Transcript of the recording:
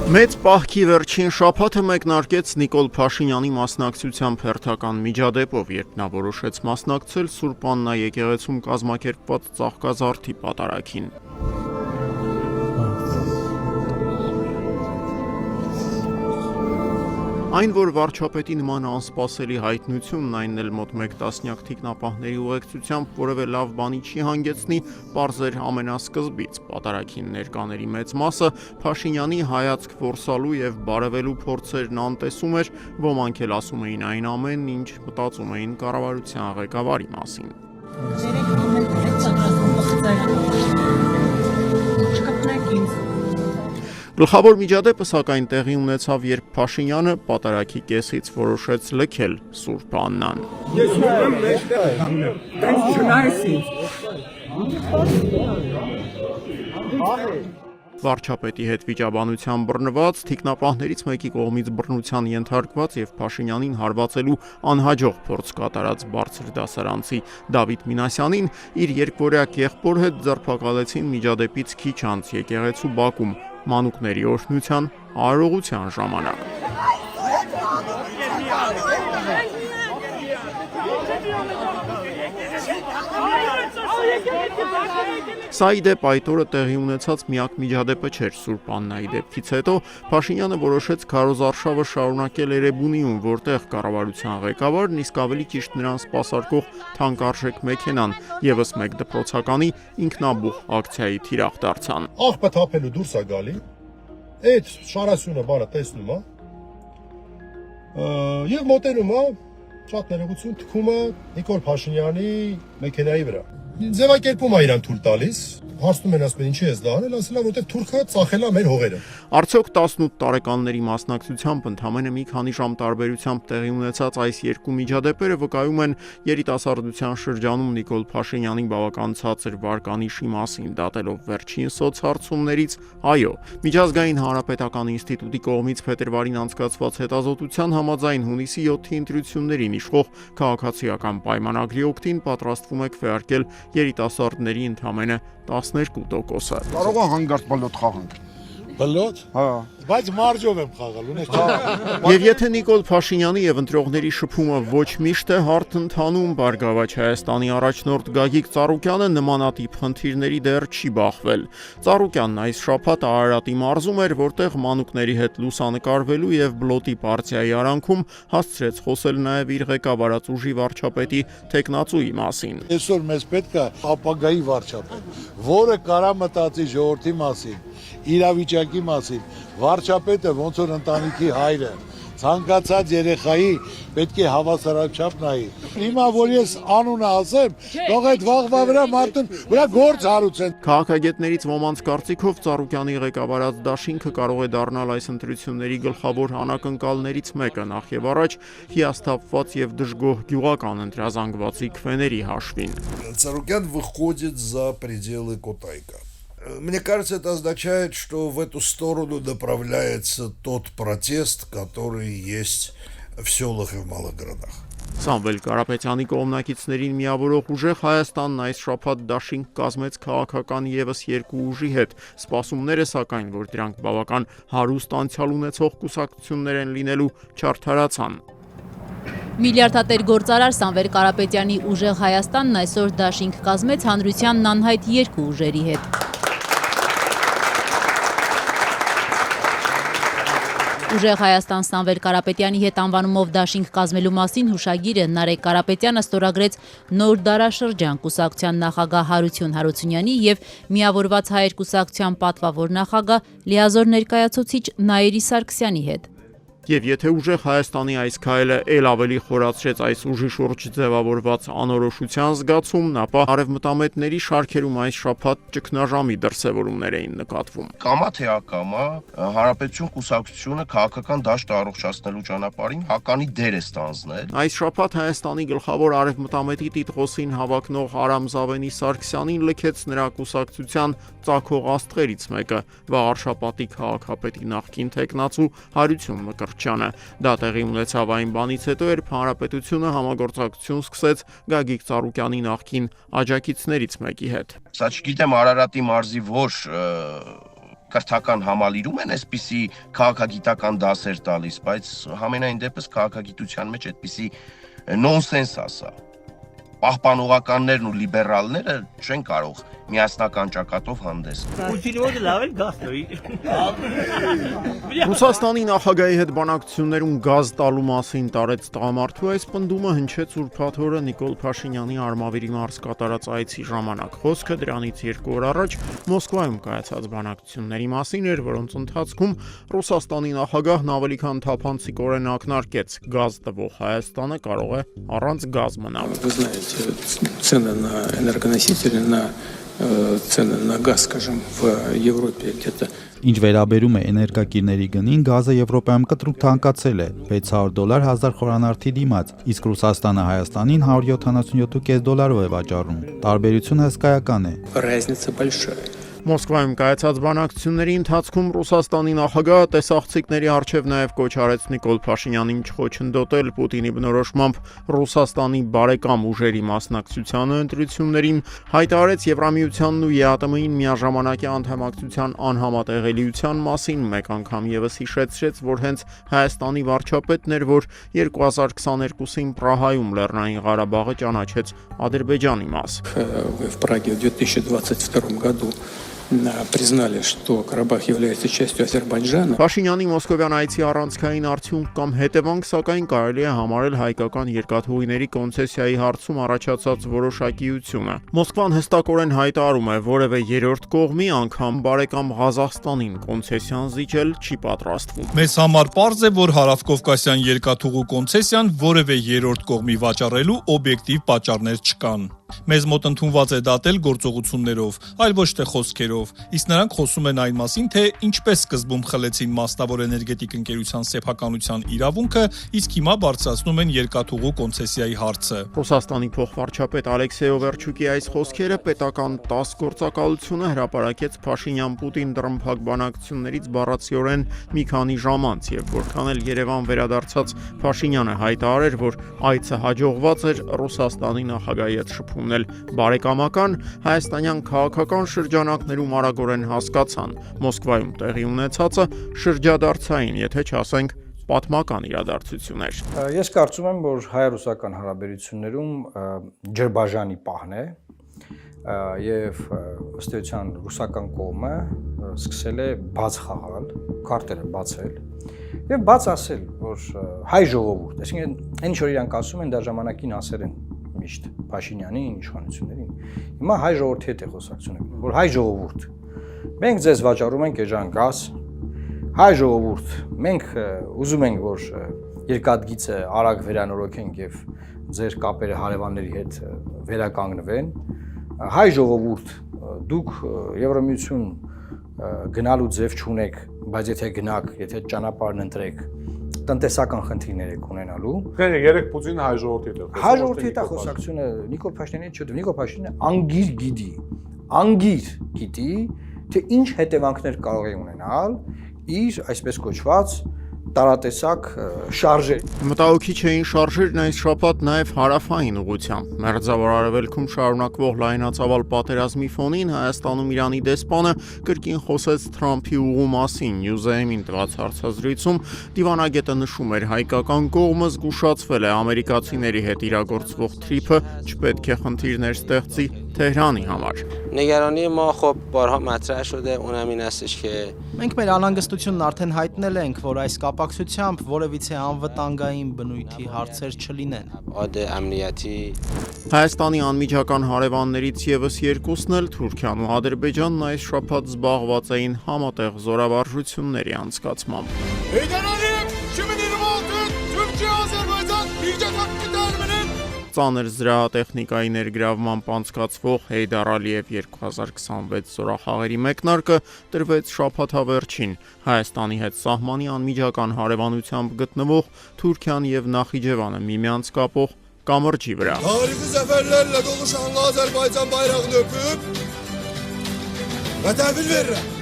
Մեծ պահքի վերջին շաբաթը մեկնարկեց Նիկոլ Փաշինյանի մասնակցությամբ հերթական միջադեպով, երբ նա որոշեց մասնակցել Սուրբ Աննա եկեղեցում կազմակերպված ծաղկազարդի պատարագին։ Այն, որ վարչապետի նման անսպասելի հայտնությունն այնն էլ մոտ մեկ տասնյակ թիկնապահների ուղեկցությամբ որևէ լավ բանի չի հանգեցնի, պարզ էր ամենասկզբից։ Պատարագին ներկաների մեծ մասը Փաշինյանի հայացք որսալու եւ բարևելու փորձերն անտեսում էր, ոմանք էլ ասում էին այն ամենն, ինչ մտածում էին կառավարության ղեկավարի մասին։ Գլխավոր միջադեպը սակայն տեղի ունեցավ, երբ Փաշինյանը պատարագի կեսից որոշեց լքել Սուրբ Աննան։ Վարչապետի հետ վիճաբանության բռնված, թիկնապահներից մեկի կողմից բռնության ենթարկված եւ Փաշինյանին հարվածելու անհաջող փորձ կատարած բարձր դասարանցի Դավիթ Մինասյանին իր երկվորյակ եղբոր հետ ձերբակալեցին միջադեպից քիչ անց եկեղեցու բակում մանուկների օրհնության արարողության ժամանակ։ Սա ի դեպ այդ օրը տեղի ունեցած միակ միջադեպը չէր Սուրբ Աննայի դեպքից հետո Փաշինյանը որոշեց քարոզարշավը շարունակել Էրեբունիում, որտեղ կառավարության ղեկավարն, իսկ ավելի ճիշտ նրան սպասարկող թանկարժեք մեքենան եւս մեկ դպրոցականի ինքնաբուխ ակցիայի թիրախ դարձան։ Աղբը թափելու դուրս է գալի, այդ շարասյունը բանը տեսնում է, եւ մոտենում է, շատ ներողություն, թքում է Նիկոլ Փաշինյանի մեքենայի վրա։ Ձևակերպում է իրան թույլ տալիս, հարցնում են ասում ինչի ես դա արել, ասել է որտեղ թուրքը ծախել է մեր հողերը։ Արդյոք 18 տարեկանների մասնակցությամբ ընդամենը մի քանի ժամ տարբերությամբ տեղի ունեցած այս երկու միջադեպերը վկայում են երիտասարդության շրջանում Նիկոլ Փաշինյանի բավական ցածր վարկանիշի մասին, դատելով վերջին սոցհարցումներից, այո, Միջազգային հանրապետական ինստիտուտի կողմից փետրվարին անցկացված հետազոտության համաձայն հունիսի 7-ի ընտրություններին իշխող քաղաքացիական պայմանագրի օգտին պատրաստվում է քվեարկել երիտասարդների ընդամենը 12%-ը։ Կարող է հանգարտ բլոտ խաղանք։ Բլոտ։ Հա։ Բայց մարջով եմ խաղալ, ունես։ Եվ եթե Նիկոլ Փաշինյանի եւ ընտրողների շփումը ոչ միշտ է հարթ ընթանում, Բարգավաճ Հայաստանի առաջնորդ Գագիկ Ծառուկյանը նմանատիպ խնդիրների դեռ չի բախվել։ Ծառուկյանն այս շաբաթ Արարատի մարզում էր, որտեղ մանուկների հետ լուսանկարվելու եւ բլոտի պարտիայի արանքում հասցրեց խոսել նաեւ իր ղեկավարած ուժի վարչապետի տեխնացուի մասին։ Այսօր մեզ պետք է ապագայի վարչապետ, որը կարա մտածի ժողովրդի մասին, իրավիճակի մասին, վարչապետը ոնց որ ընտանիքի հայրը, ցանկացած երեխայի պետք է հավասարաչափ նայի։ Հիմա որ ես անունը ասեմ, թող այդ վաղվա վրա մարդուն վրա գործ հարուցեն։ Քաղաքագետներից ոմանց կարծիքով Ծառուկյանի ղեկավարած դաշինքը կարող է դառնալ այս ընտրությունների գլխավոր անակնկալներից մեկը, նախ եւ առաջ հիասթափված եւ դժգոհ գյուղական ընտրազանգվածի քվեների հաշվին։ Царукян выходит за пределы Котайка. Мне кажется, это означает, что в эту сторону направляется тот протест, который есть в селах и в малых городах. Սամվել Կարապետյանի կողմնակիցներին միավորող ուժեղ Հայաստանն այս շաբաթ դաշինք կազմեց քաղաքական եւս երկու ուժի հետ, սպասումները սակայն, որ դրանք բավական հարուստ անցյալ ունեցող կուսակցություններ են լինելու, չարդարացան։ Միլիարդատեր գործարար Սամվել Կարապետյանի ուժեղ Հայաստանն այսօր դաշինք կազմեց հանրությանն անհայտ երկու ուժերի հետ։ Ուժեղ Հայաստան Սամվել Կարապետյանի հետ անվանումով դաշինք կազմելու մասին հուշագիրը Նարեկ Կարապետյանը ստորագրեց նոր դարաշրջան կուսակցության նախագահ Հարություն Հարությունյանի եւ միավորված հայեր կուսակցության պատվավոր նախագահ լիազոր ներկայացուցիչ Նաիրի Սարգսյանի հետ։ Եվ եթե ուժեղ Հայաստանի այս քայլը ել ավելի խորացրեց այս ուժի շուրջ ձևավորված անորոշության զգացումն, ապա արևմտամետների շարքերում այս շաբաթ ճգնաժամի դրսևորումներ էին նկատվում։ Կամա թե ակամա Հանրապետություն կուսակցությունը քաղաքական դաշտը առողջացնելու ճանապարհին հականի դեր է ստանձնել։ Այս շաբաթ Հայաստանի գլխավոր արևմտամետի տիտղոսին հավակնող Արամ Զավենի Սարգսյանին լքեց նրա կուսակցության ծագող աստղերից մեկը՝ վաղ շաբաթի քաղաքապետի նախկին տեխնացու Հարություն Մկրտչյանը։ Դա տեղի ունեցավ այն բանից հետո, երբ Հանրապետությունը համագործակցություն սկսեց Գագիկ Ծառուկյանի նախկին աջակիցներից մեկի հետ։ Սա չգիտեմ Արարատի մարզի որ կրթական համալիրում են այսպիսի քաղաքագիտական դասեր տալիս, բայց համենայն դեպս քաղաքագիտության մեջ այդպիսի նոնսենս ասա։ Պահպանողականներն ու լիբերալները չեն կարող միասնական ճակատով հանդես Ռուսաստանի նախագահի հետ բանակցություններում գազ տալու մասին տարեց տղամարդու այս պնդումը հնչեց ուրբաթ օրը Նիկոլ Փաշինյանի Արմավիրի մարզ կատարած այցի ժամանակ։ Խոսքը դրանից 2 օր առաջ Մոսկվայում կայացած բանակցությունների մասին էր, որոնց ընթացքում Ռուսաստանի նախագահն ավելի քան թափանցիկորեն ակնարկեց՝ գազ տվող Հայաստանը կարող է առանց գազ մնալ։ Вы знаете, цены на энергоносители, цены на газ, скажем, в Европе где-то. Ինչ վերաբերում է էներգակիրների գնին, գազը Եվրոպայում կտրուկ թանկացել է $600 1000 խորանարդի դիմաց, իսկ Ռուսաստանը Հայաստանին $177.5 է վաճառում։ Տարբերությունը հսկայական է։ Разница большая. Մոսկվայում կայացած բանակցությունների ընթացքում Ռուսաստանի նախագահը տեսախցիկների առջև նաև կոչ արեց Նիկոլ Փաշինյանին չխոչընդոտել Պուտինի բնորոշմամբ Ռուսաստանի բարեկամ ուժերի մասնակցությանը ընտրություններին, հայտարարեց Եվրամիությանն ու ԵԱՏՄ-ին միաժամանակյա անդամակցության անհամատեղելիության մասին, մեկ անգամ եւս հիշեցրեց, որ հենց Հայաստանի վարչապետն էր, որ 2022-ին Պրահայում Լեռնային Ղարաբաղը ճանաչեց Ադրբեջանի մաս։ В Праге в 2022 году признали, что Карабах является частью Азербайджана. Փաշինյանի մոսկովյան այցի առանցքային արդյունք կամ հետևանք, սակայն կարելի է համարել հայկական երկաթուղիների կոնցեսիայի հարցում առաջացած որոշակիությունը։ Մոսկվան հստակորեն հայտարարում է, որևէ երրորդ կողմի, անգամ բարեկամ Ղազախստանին կոնցեսիան զիջել չի պատրաստվում։ Մեզ համար պարզ է, որ Հարավկովկասյան երկաթուղու կոնցեսիան որևէ երրորդ կողմի վաճառելու օբյեկտիվ պատճառներ չկան։ Մեզ մոտ ընդունված է դատել գործողություններով, այլ ոչ թե խոսքերով, իսկ նրանք խոսում են այն մասին, թե ինչպես սկզբում խլեցին մասնավոր էներգետիկ ընկերության սեփականության իրավունքը, իսկ հիմա բարձրացնում են երկաթուղու կոնցեսիայի հարցը։ Ռուսաստանի փոխվարչապետ Ալեքսեյ Օվերչուկի այս խոսքերը պետական 10 գործակալությունը հրապարակեց Փաշինյան-Պուտին դռնփակ բանակցություններից բառացիորեն մի քանի ժամ անց, եւ որքան էլ Երևան վերադարձած Փաշինյանը հայտարարեր, որ այցը հաջողված էր, Ռուսաստանի նախագահի հետ շփումն էլ բարեկամական, հայաստանյան քաղաքական շրջանակներում արագորեն հասկացան Մոսկվայում տեղի ունեցածը շրջադարձային, եթե չասենք պատմական իրադարձություն էր։ Ես կարծում եմ, որ հայ-ռուսական հարաբերություններում ջրբաժանի պահն է եւ ըստ էության ռուսական կողմը սկսել է բաց խաղալ, քարտերը բացել եւ բաց ասել, որ հայ ժողովուրդ, այսինքն այն ինչ որ իրանք ասում են, դա ժամանակին ասել են միշտ Փաշինյանին, իշխանություններին։ Հիմա հայ ժողովրդի հետ է խոսակցությունը, որ հայ ժողովուրդ, մենք ձեզ վաճառում ենք էժան գազ, հայ ժողովուրդ, մենք ուզում ենք, որ երկաթգիծը արագ վերանորոգենք եւ ձեր կապերը հարևանների հետ վերականգնվեն։ Հայ ժողովուրդ, դուք Եվրամիություն գնալու ձև չունեք, բայց եթե գնաք, եթե ճանապարհն ընտրեք, տնտեսական խնդիրներ եք ունենալու։ Երեք Պուտինը հայ ժողովրդի հետ է խոսում։ Հայ ժողովրդի հետ խոսակցությունը Նիկոլ Փաշինյանի հետ չէ, Նիկոլ Փաշինյանը անգիր գիտի, թե ինչ հետևանքներ կարող է ունենալ իր այսպես կոչված տարատեսակ շարժեր։ Մտահոգիչ էին շարժերն այս շաբաթ նաև հարավային ուղղությամբ։ Մերձավոր Արևելքում շարունակվող լայնածավալ պատերազմի ֆոնին Հայաստանում Իրանի դեսպանը կրկին խոսեց Թրամփի ուղու մասին։ Նյուզեյմին տված հարցազրույցում դիվանագետը նշում էր, հայկական կողմը զգուշացվել է ամերիկացիների հետ իրագործվող թրիփը չպետք է խնդիրներ ստեղծի Թեհրանի համար։ نگرانی ما خب بارها مطرح شده اونم این هستش که Մենք մեր անհանգստությունն արդեն հայտնել ենք, որ այս կապակցությամբ որևիցե անվտանգային բնույթի հարցեր չլինեն։ عاد امنیتی Հայաստանի անմիջական հարևաններից եւս երկուսն էլ Թուրքիան ու Ադրբեջանն այս շաբաթ զբաղված էին համատեղ զորավարժությունների անցկացմամբ։ Ծանր զրահատեխնիկայի ներգրավմամբ անցկացվող Հեյդար Ալիև 2026 զորախաղերի մեկնարկը տրվեց շաբաթավերջին Հայաստանի հետ սահմանի անմիջական հարևանությամբ գտնվող Թուրքիան եւ Նախիջևանը միմյանց կապող կամրջի վրա։ Tarihi zaferlerle dolu şanlı Azerbaycan bayrağını öpüp ve tevhid veririm.